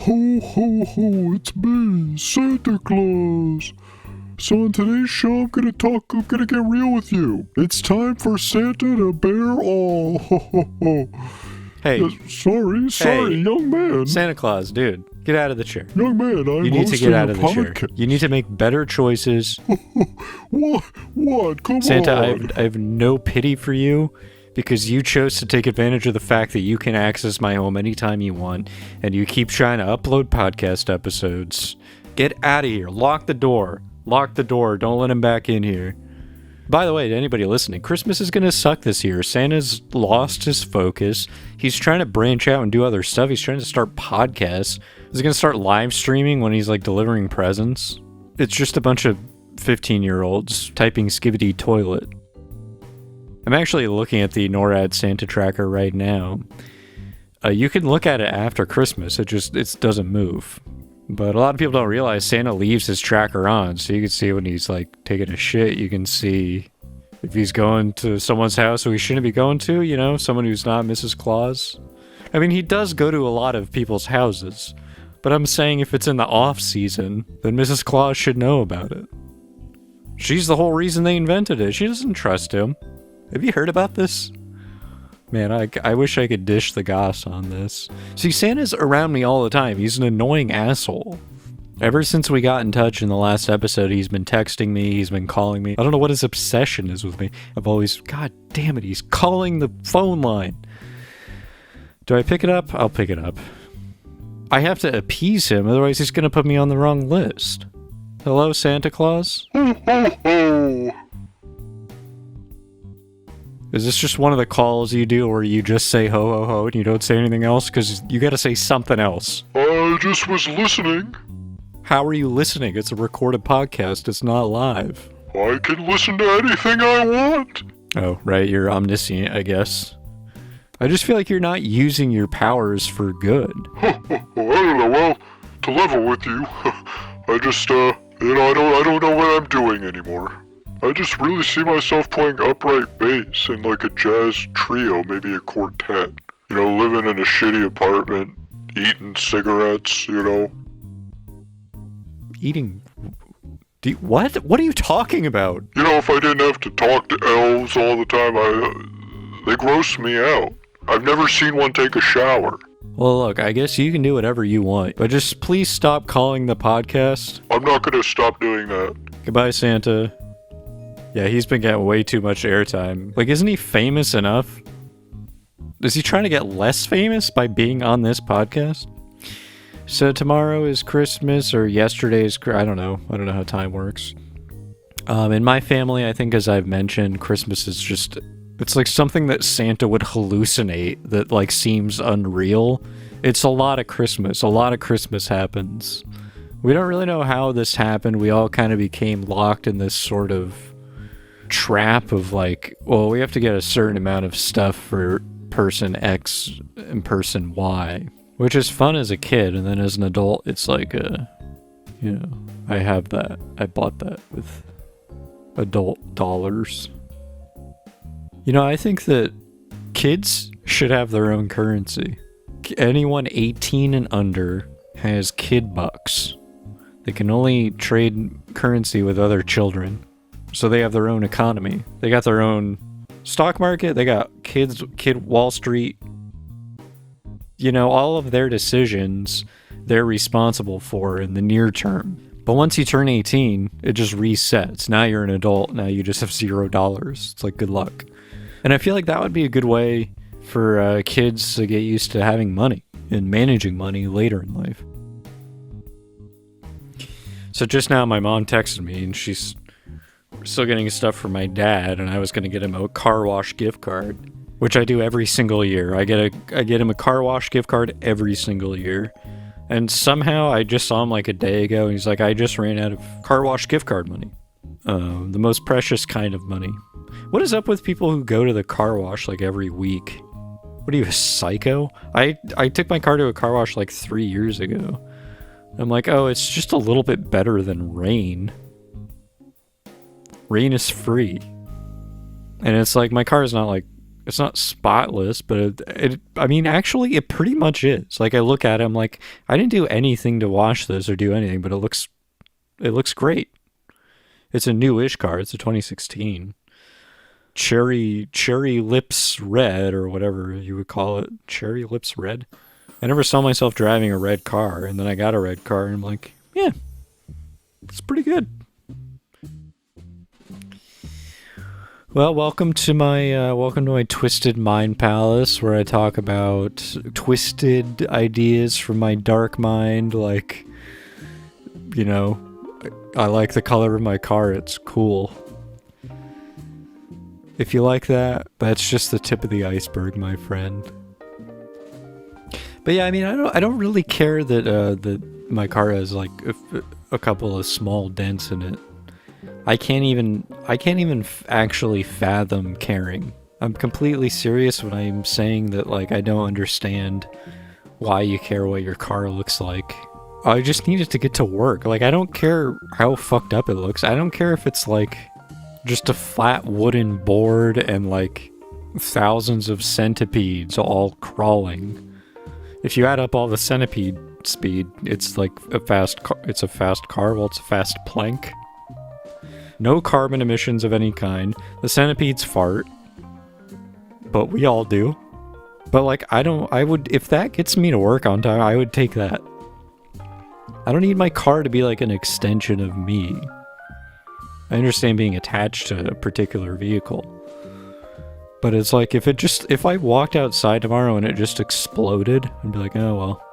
Ho, ho, ho, it's me, Santa Claus. So on today's show, I'm gonna get real with you. It's time for Santa to bear all. Ho, ho, ho. Hey. Sorry, young man. Santa Claus, dude, get out of the chair. Young man, You need to get out of the chair. You need to make better choices. What? Come Santa, on. I have no pity for you because you chose to take advantage of the fact that you can access my home anytime you want, and you keep trying to upload podcast episodes. Get out of here. Lock the door. Lock the door. Don't let him back in here. By the way, to anybody listening, Christmas is going to suck this year. Santa's lost his focus. He's trying to branch out and do other stuff. He's trying to start podcasts. He's going to start live streaming when he's like delivering presents. It's just a bunch of 15-year-olds typing skibbity toilet. I'm actually looking at the NORAD Santa tracker right now. You can look at it after Christmas. It doesn't move. But a lot of people don't realize Santa leaves his tracker on, so you can see when he's like taking a shit. You can see if he's going to someone's house who he shouldn't be going to, you know, someone who's not Mrs. Claus. I mean, he does go to a lot of people's houses, but I'm saying if it's in the off season, then Mrs. Claus should know about it. She's the whole reason they invented it. She doesn't trust him. Have you heard about this? Man, I wish I could dish the goss on this. See, Santa's around me all the time. He's an annoying asshole. Ever since we got in touch in the last episode, he's been texting me, he's been calling me. I don't know what his obsession is with me. God damn it, he's calling the phone line. Do I pick it up? I'll pick it up. I have to appease him, otherwise he's gonna put me on the wrong list. Hello, Santa Claus? Ho, ho, ho. Is this just one of the calls you do where you just say ho ho ho and you don't say anything else? Because you gotta say something else. I just was listening. How are you listening? It's a recorded podcast. It's not live. I can listen to anything I want. Oh, right. You're omniscient, I guess. I just feel like you're not using your powers for good. I don't know. Well, to level with you, I just, I don't know what I'm doing anymore. I just really see myself playing upright bass in like a jazz trio, maybe a quartet. You know, living in a shitty apartment, eating cigarettes, you know. Eating... What? What are you talking about? You know, if I didn't have to talk to elves all the time, they gross me out. I've never seen one take a shower. Well, look, I guess you can do whatever you want, but just please stop calling the podcast. I'm not gonna stop doing that. Goodbye, Santa. Yeah, he's been getting way too much airtime. Like, isn't he famous enough? Is he trying to get less famous by being on this podcast? So tomorrow is Christmas, or yesterday is... I don't know how time works. In my family, I think, as I've mentioned, Christmas is just... It's like something that Santa would hallucinate that, like, seems unreal. It's a lot of Christmas. A lot of Christmas happens. We don't really know how this happened. We all kind of became locked in this sort of trap of like, well, we have to get a certain amount of stuff for person X and person Y, which is fun as a kid, and then as an adult it's like I have that. I bought that with adult dollars. You know, I think that kids should have their own currency. Anyone 18 and under has kid bucks. They can only trade currency with other children. So they have their own economy. They got their own stock market. They got kid Wall Street. You know, all of their decisions, they're responsible for in the near term. But once you turn 18, it just resets. Now you're an adult. Now you just have $0. It's like, good luck. And I feel like that would be a good way for kids to get used to having money and managing money later in life. So just now my mom texted me, and she's still getting stuff for my dad, and I was going to get him a car wash gift card, which I do every single year. I get him a car wash gift card every single year. And somehow I just saw him like a day ago, and he's like, I just ran out of car wash gift card money. The most precious kind of money. What is up with people who go to the car wash like every week? What are you, a psycho? I took my car to a car wash like 3 years ago. I'm like, oh, it's just a little bit better than rain. Rain is free. And it's like, my car is not like it's not spotless, but I mean, actually, it pretty much is. Like, I look at it, I'm like, I didn't do anything to wash this or do anything, but it looks great. It's a newish car. It's a 2016. Cherry Lips Red, or whatever you would call it. Cherry Lips Red. I never saw myself driving a red car, and then I got a red car, and I'm like, yeah, it's pretty good. Well, welcome to my twisted mind palace, where I talk about twisted ideas from my dark mind, like, you know, I like the color of my car, it's cool. If you like that, that's just the tip of the iceberg, my friend. But yeah, I mean, I don't really care that my car has like a couple of small dents in it. I can't even actually fathom caring. I'm completely serious when I'm saying that, like, I don't understand why you care what your car looks like. I just need it to get to work. Like, I don't care how fucked up it looks. I don't care if it's like just a flat wooden board and like thousands of centipedes all crawling. If you add up all the centipede speed, it's like a fast car. It's a fast car. Well, it's a fast plank. No carbon emissions of any kind. The centipedes fart. But we all do. But like, if that gets me to work on time, I would take that. I don't need my car to be like an extension of me. I understand being attached to a particular vehicle. But it's like, if I walked outside tomorrow and it just exploded, I'd be like, oh well.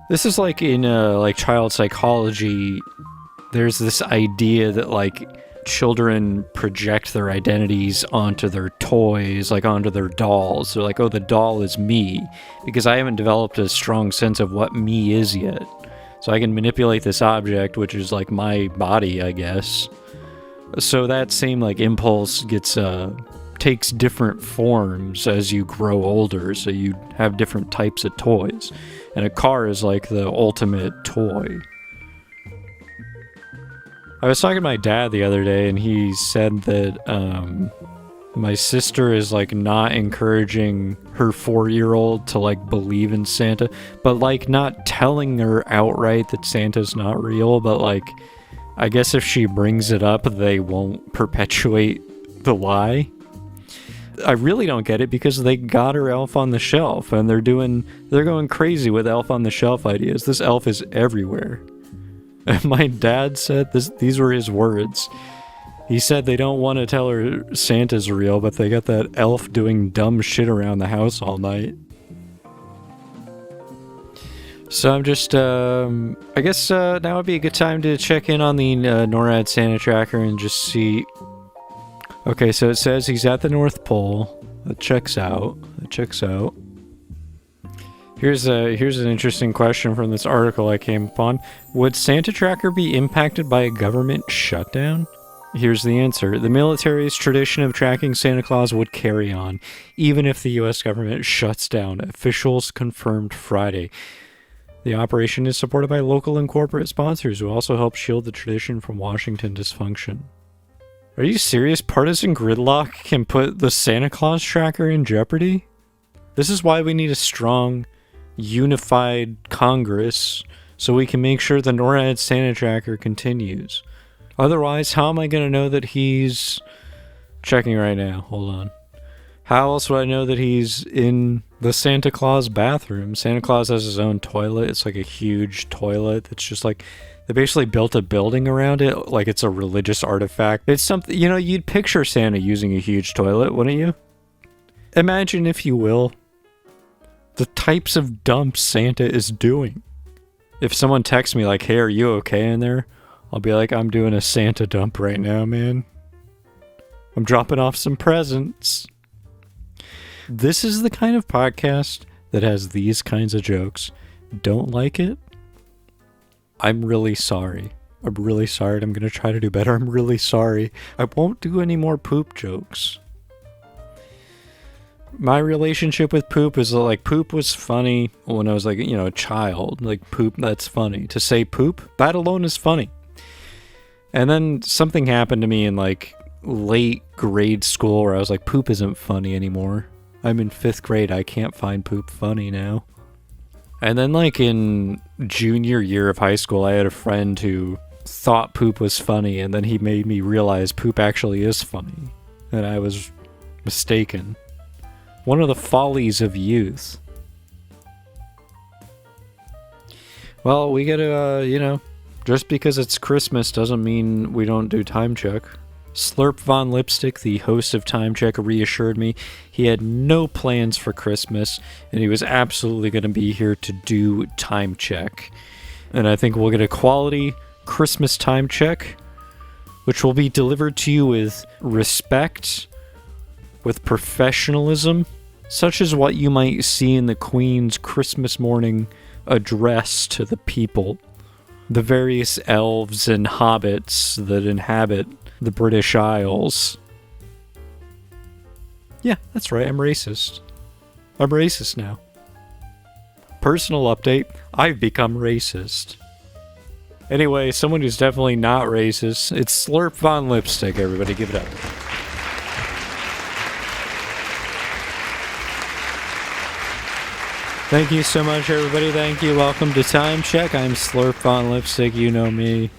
This is like in like child psychology. There's this idea that like children project their identities onto their toys, like onto their dolls. They're like, oh, the doll is me, because I haven't developed a strong sense of what me is yet. So I can manipulate this object, which is like my body, I guess. So that same like impulse takes different forms as you grow older, so you have different types of toys. And a car is like the ultimate toy. I was talking to my dad the other day, and he said that my sister is like not encouraging her 4-year-old to like believe in Santa, but like not telling her outright that Santa's not real, but like I guess if she brings it up, they won't perpetuate the lie. I really don't get it, because they got her Elf on the Shelf, and they're going crazy with Elf on the Shelf ideas. This elf is everywhere. And my dad said these were his words. He said they don't want to tell her Santa's real, but they got that elf doing dumb shit around the house all night. So I'm just, I guess now would be a good time to check in on the NORAD Santa tracker and just see. Okay, so it says he's at the North Pole. That checks out. Here's an interesting question from this article I came upon. Would Santa Tracker be impacted by a government shutdown? Here's the answer. The military's tradition of tracking Santa Claus would carry on, even if the U.S. government shuts down, officials confirmed Friday. The operation is supported by local and corporate sponsors who also help shield the tradition from Washington dysfunction. Are you serious? Partisan gridlock can put the Santa Claus tracker in jeopardy? This is why we need a strong, unified Congress, so we can make sure the NORAD Santa tracker continues. Otherwise, how am I going to know that he's... Checking right now, hold on. How else would I know that he's in the Santa Claus bathroom? Santa Claus has his own toilet. It's like a huge toilet that's just like... They basically built a building around it like it's a religious artifact. It's something, you know, you'd picture Santa using a huge toilet, wouldn't you? Imagine, if you will, the types of dumps Santa is doing. If someone texts me like, hey, are you okay in there? I'll be like, I'm doing a Santa dump right now, man. I'm dropping off some presents. This is the kind of podcast that has these kinds of jokes. Don't like it? I'm really sorry. I'm really sorry, and I'm going to try to do better. I'm really sorry. I won't do any more poop jokes. My relationship with poop is like, poop was funny when I was like, you know, a child. Like, poop, that's funny. To say poop, that alone is funny. And then something happened to me in like late grade school where I was like, poop isn't funny anymore. I'm in 5th grade. I can't find poop funny now. And then like in junior year of high school, I had a friend who thought poop was funny, and then he made me realize poop actually is funny. And I was mistaken. One of the follies of youth. Well, we gotta, just because it's Christmas doesn't mean we don't do time check. Slurp Von Lipstick, the host of Time Check, reassured me he had no plans for Christmas, and he was absolutely going to be here to do Time Check. And I think we'll get a quality Christmas Time Check, which will be delivered to you with respect, with professionalism, such as what you might see in the Queen's Christmas morning address to the people, the various elves and hobbits that inhabit the British Isles. Yeah, that's right, I'm racist. I'm racist now. Personal update, I've become racist. Anyway, someone who's definitely not racist, it's Slurp Von Lipstick, everybody give it up. Thank you so much, everybody. Thank you. Welcome to Time Check. I'm Slurp Von Lipstick. You know me.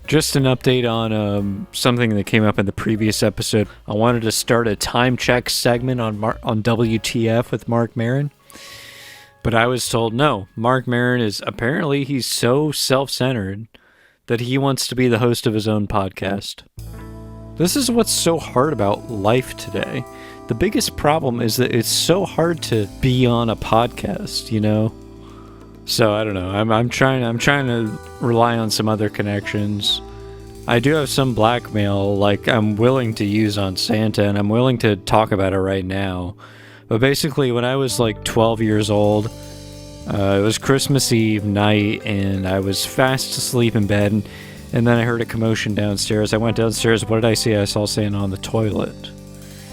Just an update on something that came up in the previous episode. I wanted to start a Time Check segment on WTF with Mark Maron. But I was told no. Mark Maron is apparently he's so self-centered that he wants to be the host of his own podcast. This is what's so hard about life today. The biggest problem is that it's so hard to be on a podcast, So I don't know. I'm trying to rely on some other connections. I do have some blackmail, like I'm willing to use on Santa, and I'm willing to talk about it right now. But basically, when I was like 12 years old, it was Christmas Eve night, and I was fast asleep in bed, and then I heard a commotion downstairs. I went downstairs. What did I see? I saw Santa on the toilet.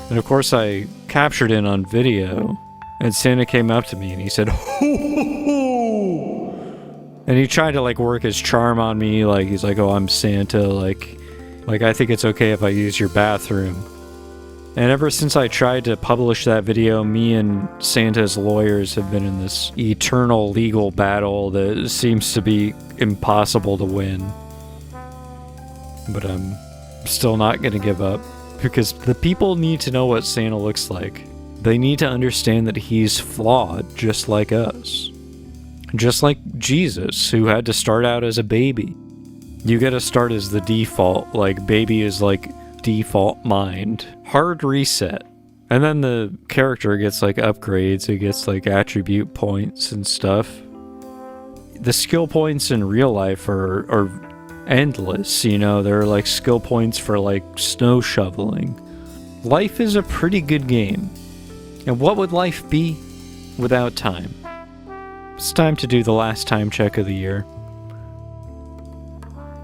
And of course I captured it on video, and Santa came up to me and he said, "Ho, ho, ho!" And he tried to like work his charm on me, like he's like, "Oh, I'm Santa, like I think it's okay if I use your bathroom." And ever since I tried to publish that video, me and Santa's lawyers have been in this eternal legal battle that seems to be impossible to win. But I'm still not gonna give up. Because the people need to know what Santa looks like. They need to understand that he's flawed, just like us. Just like Jesus, who had to start out as a baby. You gotta start as the default, like baby is like default mind. Hard reset. And then the character gets like upgrades, it gets like attribute points and stuff. The skill points in real life are endless, there are like skill points for like snow shoveling. Life is a pretty good game. And what would life be without time? It's time to do the last time check of the year.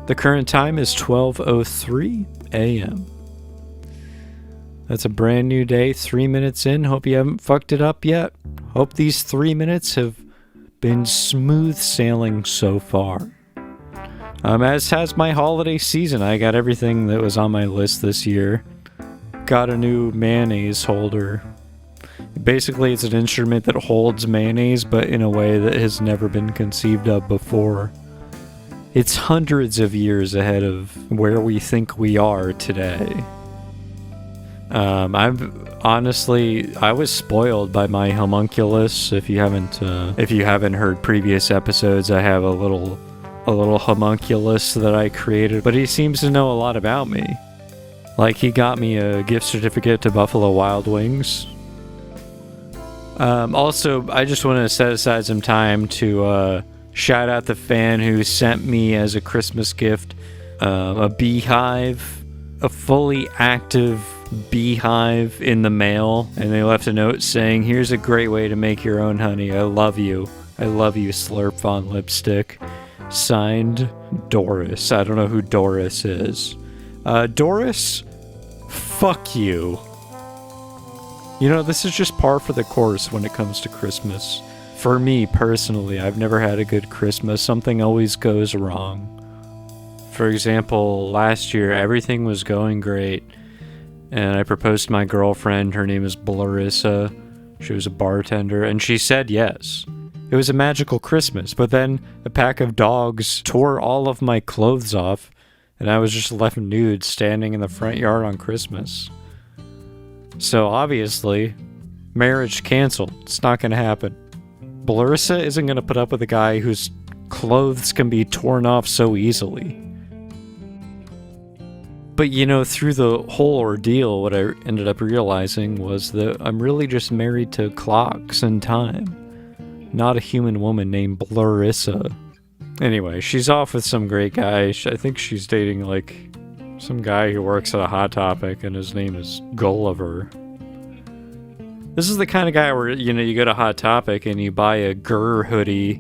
The current time is 12:03 a.m. That's a brand new day, 3 minutes in. Hope you haven't fucked it up yet. Hope these 3 minutes have been smooth sailing so far. As has my holiday season. I got everything that was on my list this year. Got a new mayonnaise holder. Basically, it's an instrument that holds mayonnaise, but in a way that has never been conceived of before. It's hundreds of years ahead of where we think we are today. I was spoiled by my homunculus. If you haven't heard previous episodes, I have a little homunculus that I created, but he seems to know a lot about me. Like, he got me a gift certificate to Buffalo Wild Wings. Also, I just want to set aside some time to shout out the fan who sent me as a Christmas gift a beehive, a fully active beehive in the mail, and they left a note saying, "Here's a great way to make your own honey. I love you. I love you, Slurp Von Lipstick." Signed, Doris. I don't know who Doris is. Doris, fuck you. This is just par for the course when it comes to Christmas. For me, personally, I've never had a good Christmas. Something always goes wrong. For example, last year, everything was going great. And I proposed to my girlfriend. Her name is Blurissa. She was a bartender, and she said yes. It was a magical Christmas, but then a pack of dogs tore all of my clothes off, and I was just left nude standing in the front yard on Christmas. So obviously, marriage canceled. It's not going to happen. Blurissa isn't going to put up with a guy whose clothes can be torn off so easily. But you know, through the whole ordeal, what I ended up realizing was that I'm really just married to clocks and time. Not a human woman named Blurissa. Anyway, she's off with some great guy. I think she's dating, like, some guy who works at a Hot Topic, and his name is Gulliver. This is the kind of guy where, you know, you go to Hot Topic and you buy a Grr hoodie.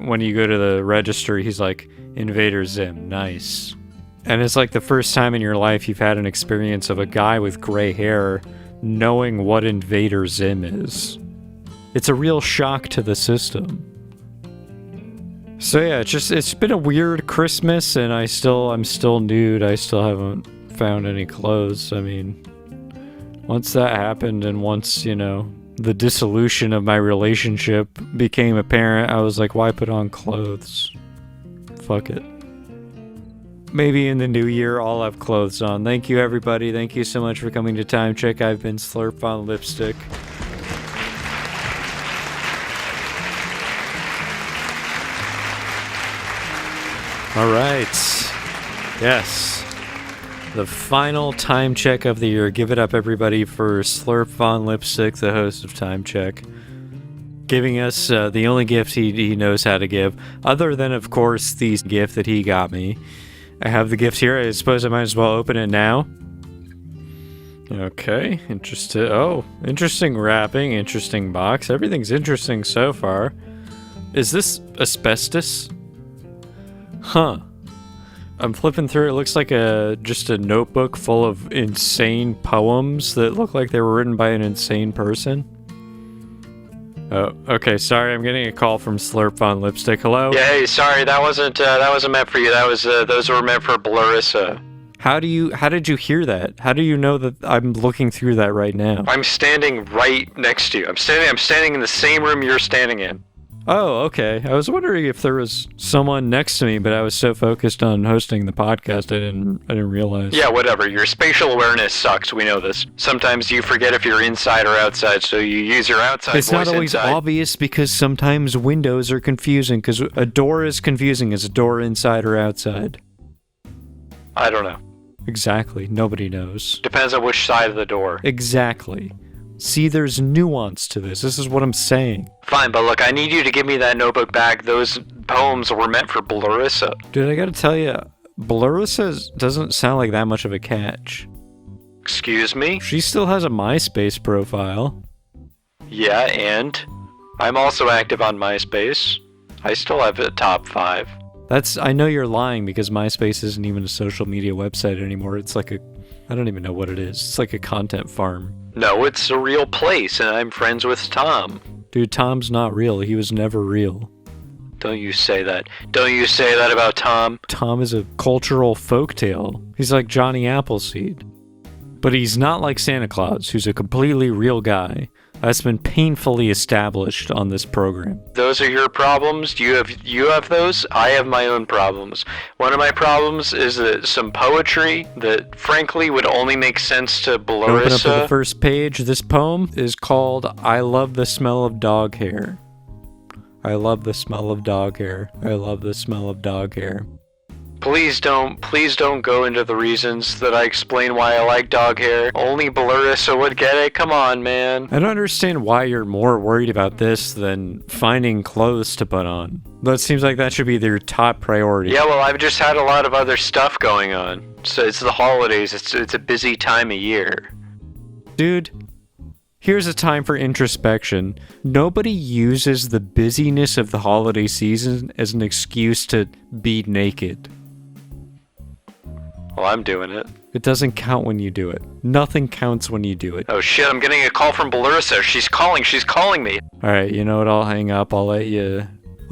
When you go to the register, he's like, Invader Zim, nice. And it's like the first time in your life you've had an experience of a guy with gray hair knowing what Invader Zim is. It's a real shock to the system. So yeah, it's been a weird Christmas, and I'm still nude. I still haven't found any clothes. I mean, once that happened, and once, you know, the dissolution of my relationship became apparent, I was like, why put on clothes? Fuck it. Maybe in the new year I'll have clothes on. Thank you, everybody. Thank you so much for coming to Time Check. I've been Slurp on Lipstick. All right. Yes. The final Time Check of the year. Give it up, everybody, for Slurp Von Lipstick, the host of Time Check, giving us the only gift he knows how to give, other than, of course, the gift that he got me. I have the gift here. I suppose I might as well open it now. Okay. Interesting wrapping, interesting box. Everything's interesting so far. Is this asbestos? Huh. I'm flipping through. It looks like just a notebook full of insane poems that look like they were written by an insane person. Oh, okay. Sorry, I'm getting a call from Slurp on Lipstick. Hello? Yeah, hey, sorry, that wasn't meant for you. Those were meant for Blurissa. How did you hear that? How do you know that I'm looking through that right now? I'm standing right next to you. I'm standing in the same room you're standing in. Oh, okay. I was wondering if there was someone next to me, but I was so focused on hosting the podcast, I didn't realize. Yeah, whatever. Your spatial awareness sucks. We know this. Sometimes you forget if you're inside or outside, so you use your outside voice. It's not always inside. Obvious, because sometimes windows are confusing, because a door is confusing. Is a door inside or outside? I don't know. Exactly. Nobody knows. Depends on which side of the door. Exactly. See, there's nuance to this. This is what I'm saying. Fine, but look, I need you to give me that notebook back. Those poems were meant for Blurissa. Dude, I gotta tell you, Blurissa doesn't sound like that much of a catch. Excuse me? She still has a MySpace profile. Yeah, and? I'm also active on MySpace. I still have a top 5. I know you're lying, because MySpace isn't even a social media website anymore. It's like I don't even know what it is. It's like a content farm. No, it's a real place, and I'm friends with Tom. Dude, Tom's not real. He was never real. Don't you say that. Don't you say that about Tom. Tom is a cultural folktale. He's like Johnny Appleseed. But he's not like Santa Claus, who's a completely real guy. That's been painfully established on this program. Those are your problems? You have those? I have my own problems. One of my problems is that some poetry that frankly would only make sense to Blurissa. Open up to the first page. This poem is called I Love the Smell of Dog Hair. I love the smell of dog hair. I love the smell of dog hair. Please don't go into the reasons that I explain why I like dog hair. Only Blurissa would get it. Come on, man. I don't understand why you're more worried about this than finding clothes to put on. That seems like that should be your top priority. Yeah, well, I've just had a lot of other stuff going on. So it's the holidays. It's a busy time of year. Dude, here's a time for introspection. Nobody uses the busyness of the holiday season as an excuse to be naked. Well, I'm doing it. It doesn't count when you do it. Nothing counts when you do it. Oh shit, I'm getting a call from Blurissa. She's calling me. Alright, you know what, I'll hang up. I'll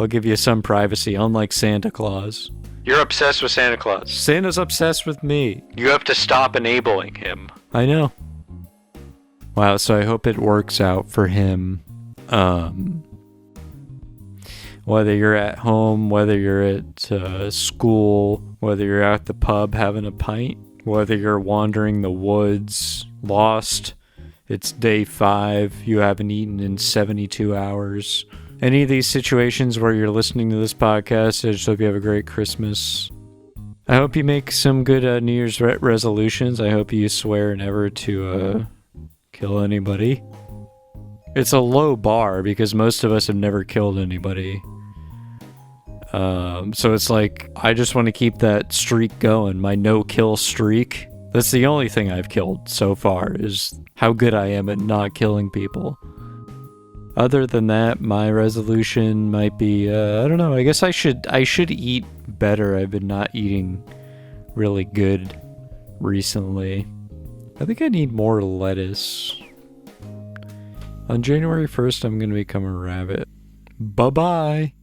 give you some privacy, unlike Santa Claus. You're obsessed with Santa Claus. Santa's obsessed with me. You have to stop enabling him. I know. Wow, so I hope it works out for him. Whether you're at home, whether you're at school, whether you're at the pub having a pint, whether you're wandering the woods, lost, it's day 5, you haven't eaten in 72 hours. Any of these situations where you're listening to this podcast, I just hope you have a great Christmas. I hope you make some good New Year's resolutions. I hope you swear never to kill anybody. It's a low bar because most of us have never killed anybody. So it's like, I just want to keep that streak going, my no-kill streak. That's the only thing I've killed so far, is how good I am at not killing people. Other than that, my resolution might be, I don't know, I guess I should eat better. I've been not eating really good recently. I think I need more lettuce. On January 1st, I'm going to become a rabbit. Bye-bye!